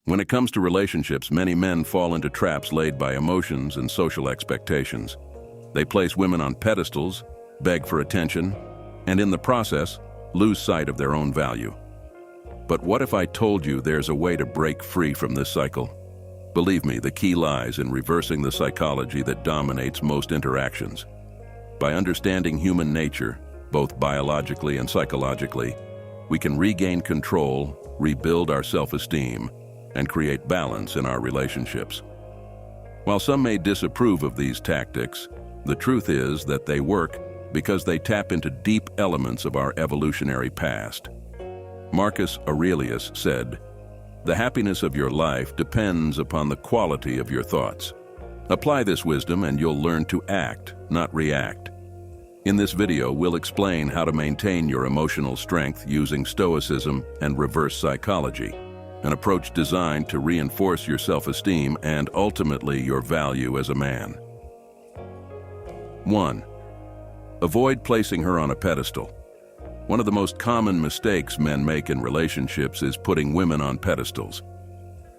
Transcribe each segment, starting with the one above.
When it comes to relationships, many men fall into traps laid by emotions and social expectations. They place women on pedestals, beg for attention, and in the process, lose sight of their own value. But what if I told you there's a way to break free from this cycle? Believe me, the key lies in reversing the psychology that dominates most interactions. By understanding human nature, both biologically and psychologically, we can regain control, rebuild our self-esteem, and create balance in our relationships. While some may disapprove of these tactics, the truth is that they work because they tap into deep elements of our evolutionary past. Marcus Aurelius said, "The happiness of your life depends upon the quality of your thoughts." Apply this wisdom and you'll learn to act, not react. In this video, we'll explain how to maintain your emotional strength using Stoicism and reverse psychology, an approach designed to reinforce your self-esteem and ultimately your value as a man. 1. Avoid placing her on a pedestal. One of the most common mistakes men make in relationships is putting women on pedestals.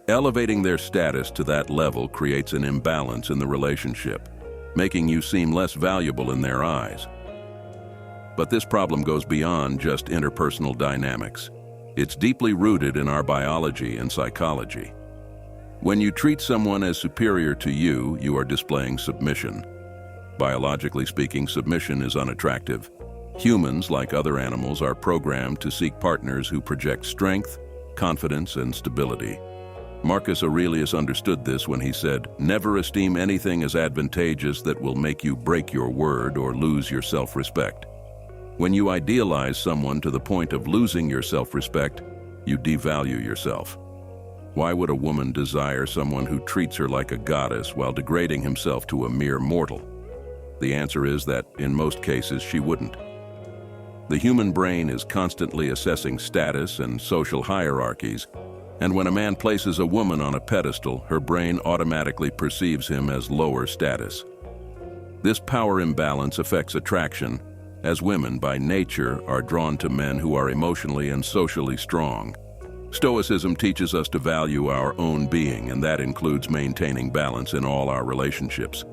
Elevating their status to that level creates an imbalance in the relationship, making you seem less valuable in their eyes. But this problem goes beyond just interpersonal dynamics. It's deeply rooted in our biology and psychology. When you treat someone as superior to you, you are displaying submission. Biologically speaking, submission is unattractive. Humans, like other animals, are programmed to seek partners who project strength, confidence, and stability. Marcus Aurelius understood this when he said, "Never esteem anything as advantageous that will make you break your word or lose your self-respect." When you idealize someone to the point of losing your self-respect, you devalue yourself. Why would a woman desire someone who treats her like a goddess while degrading himself to a mere mortal? The answer is that, in most cases, she wouldn't. The human brain is constantly assessing status and social hierarchies, and when a man places a woman on a pedestal, her brain automatically perceives him as lower status. This power imbalance affects attraction, as women, by nature, are drawn to men who are emotionally and socially strong. Stoicism teaches us to value our own being, and that includes maintaining balance in all our relationships.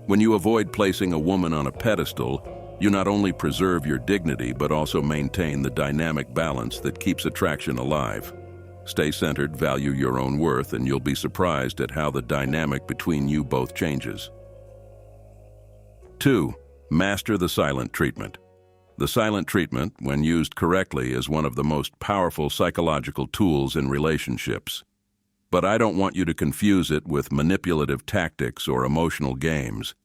When you avoid placing a woman on a pedestal, you not only preserve your dignity, but also maintain the dynamic balance that keeps attraction alive. Stay centered, value your own worth, and you'll be surprised at how the dynamic between you both changes. 2. Master the silent treatment. The silent treatment, when used correctly, is one of the most powerful psychological tools in relationships. But I don't want you to confuse it with manipulative tactics or emotional games.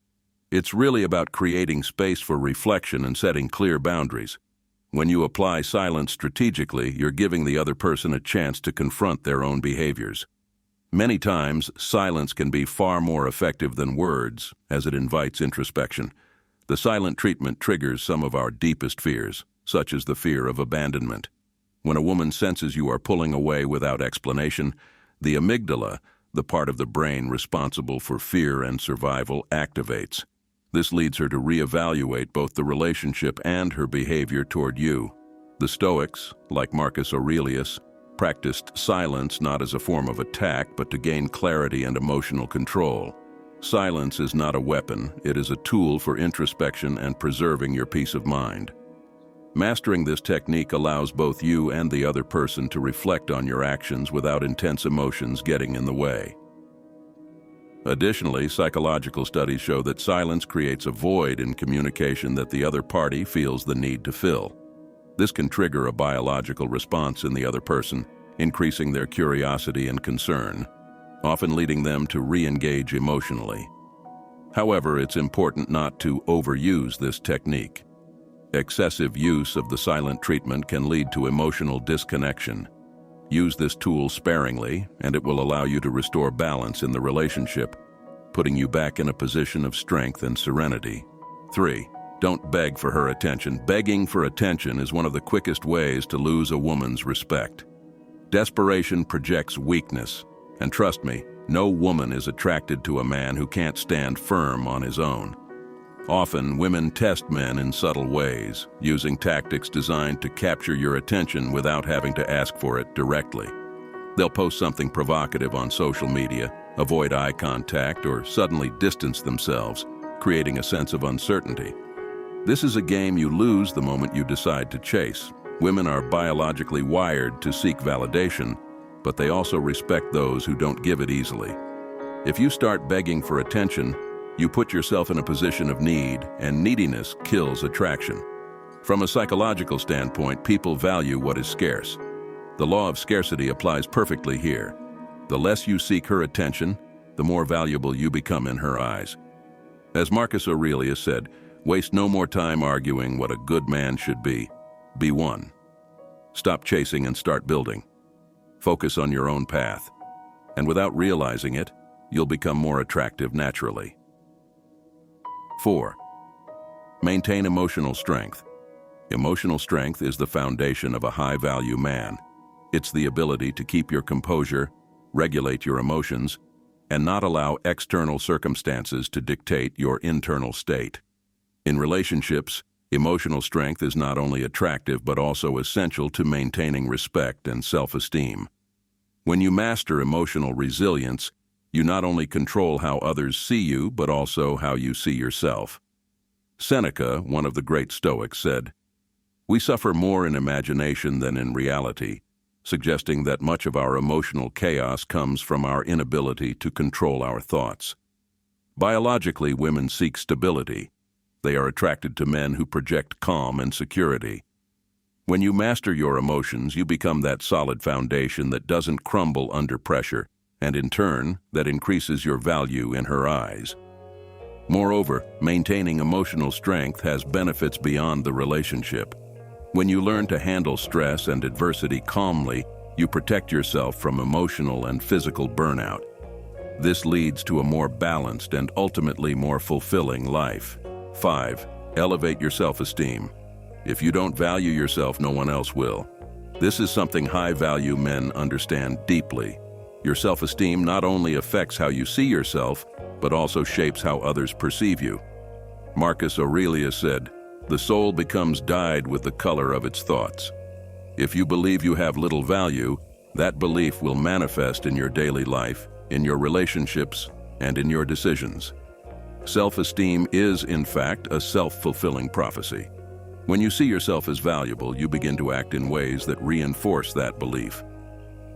It's really about creating space for reflection and setting clear boundaries. When you apply silence strategically, you're giving the other person a chance to confront their own behaviors. Many times, silence can be far more effective than words, as it invites introspection. The silent treatment triggers some of our deepest fears, such as the fear of abandonment. When a woman senses you are pulling away without explanation, the amygdala, the part of the brain responsible for fear and survival, activates. This leads her to reevaluate both the relationship and her behavior toward you. The Stoics, like Marcus Aurelius, practiced silence not as a form of attack, but to gain clarity and emotional control. Silence is not a weapon, it is a tool for introspection and preserving your peace of mind. Mastering this technique allows both you and the other person to reflect on your actions without intense emotions getting in the way. Additionally, psychological studies show that silence creates a void in communication that the other party feels the need to fill. This can trigger a biological response in the other person, increasing their curiosity and concern, often leading them to re-engage emotionally. However, it's important not to overuse this technique. Excessive use of the silent treatment can lead to emotional disconnection. Use this tool sparingly, and it will allow you to restore balance in the relationship, putting you back in a position of strength and serenity. 3. Don't beg for her attention. Begging for attention is one of the quickest ways to lose a woman's respect. Desperation projects weakness, and trust me, no woman is attracted to a man who can't stand firm on his own. Often, women test men in subtle ways, using tactics designed to capture your attention without having to ask for it directly. They'll post something provocative on social media, avoid eye contact, or suddenly distance themselves, creating a sense of uncertainty. This is a game you lose the moment you decide to chase. Women are biologically wired to seek validation, but they also respect those who don't give it easily. If you start begging for attention, you put yourself in a position of need, and neediness kills attraction. From a psychological standpoint, people value what is scarce. The law of scarcity applies perfectly here. The less you seek her attention, the more valuable you become in her eyes. As Marcus Aurelius said, waste no more time arguing what a good man should be. Be one. Stop chasing and start building. Focus on your own path. And without realizing it, you'll become more attractive naturally. 4. Maintain emotional strength. Emotional strength is the foundation of a high-value man. It's the ability to keep your composure, regulate your emotions, and not allow external circumstances to dictate your internal state. In relationships, emotional strength is not only attractive but also essential to maintaining respect and self-esteem. When you master emotional resilience, you not only control how others see you, but also how you see yourself. Seneca, one of the great Stoics, said, "We suffer more in imagination than in reality," suggesting that much of our emotional chaos comes from our inability to control our thoughts. Biologically, women seek stability. They are attracted to men who project calm and security. When you master your emotions, you become that solid foundation that doesn't crumble under pressure, and in turn, that increases your value in her eyes. Moreover, maintaining emotional strength has benefits beyond the relationship. When you learn to handle stress and adversity calmly, you protect yourself from emotional and physical burnout. This leads to a more balanced and ultimately more fulfilling life. 5. Elevate your self-esteem. If you don't value yourself, no one else will. This is something high-value men understand deeply. Your self-esteem not only affects how you see yourself, but also shapes how others perceive you. Marcus Aurelius said, "The soul becomes dyed with the color of its thoughts." If you believe you have little value, that belief will manifest in your daily life, in your relationships, and in your decisions. Self-esteem is, in fact, a self-fulfilling prophecy. When you see yourself as valuable, you begin to act in ways that reinforce that belief.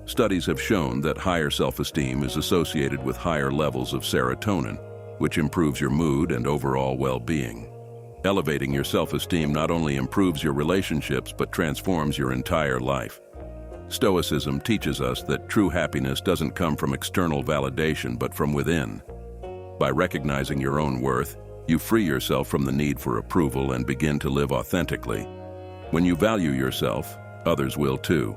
Studies have shown that higher self-esteem is associated with higher levels of serotonin, which improves your mood and overall well-being. Elevating your self-esteem not only improves your relationships, but transforms your entire life. Stoicism teaches us that true happiness doesn't come from external validation, but from within. By recognizing your own worth, you free yourself from the need for approval and begin to live authentically. When you value yourself, others will too.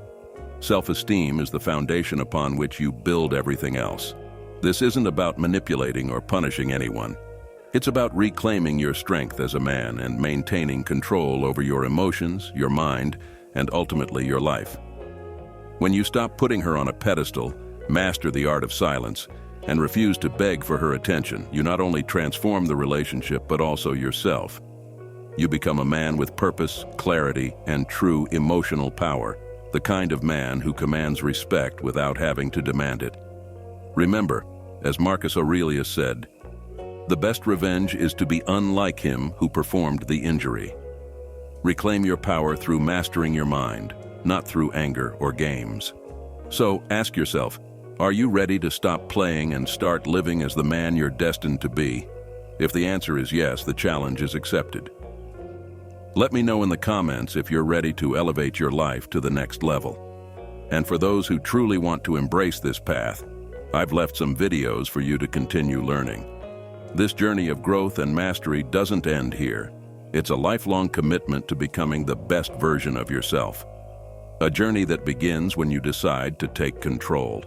Self-esteem is the foundation upon which you build everything else. This isn't about manipulating or punishing anyone. It's about reclaiming your strength as a man and maintaining control over your emotions, your mind, and ultimately your life. When you stop putting her on a pedestal, master the art of silence, and refuse to beg for her attention, you not only transform the relationship but also yourself. You become a man with purpose, clarity, and true emotional power, the kind of man who commands respect without having to demand it. Remember, as Marcus Aurelius said, "The best revenge is to be unlike him who performed the injury." Reclaim your power through mastering your mind, not through anger or games. So ask yourself, are you ready to stop playing and start living as the man you're destined to be? If the answer is yes, the challenge is accepted. Let me know in the comments if you're ready to elevate your life to the next level. And for those who truly want to embrace this path, I've left some videos for you to continue learning. This journey of growth and mastery doesn't end here. It's a lifelong commitment to becoming the best version of yourself. A journey that begins when you decide to take control.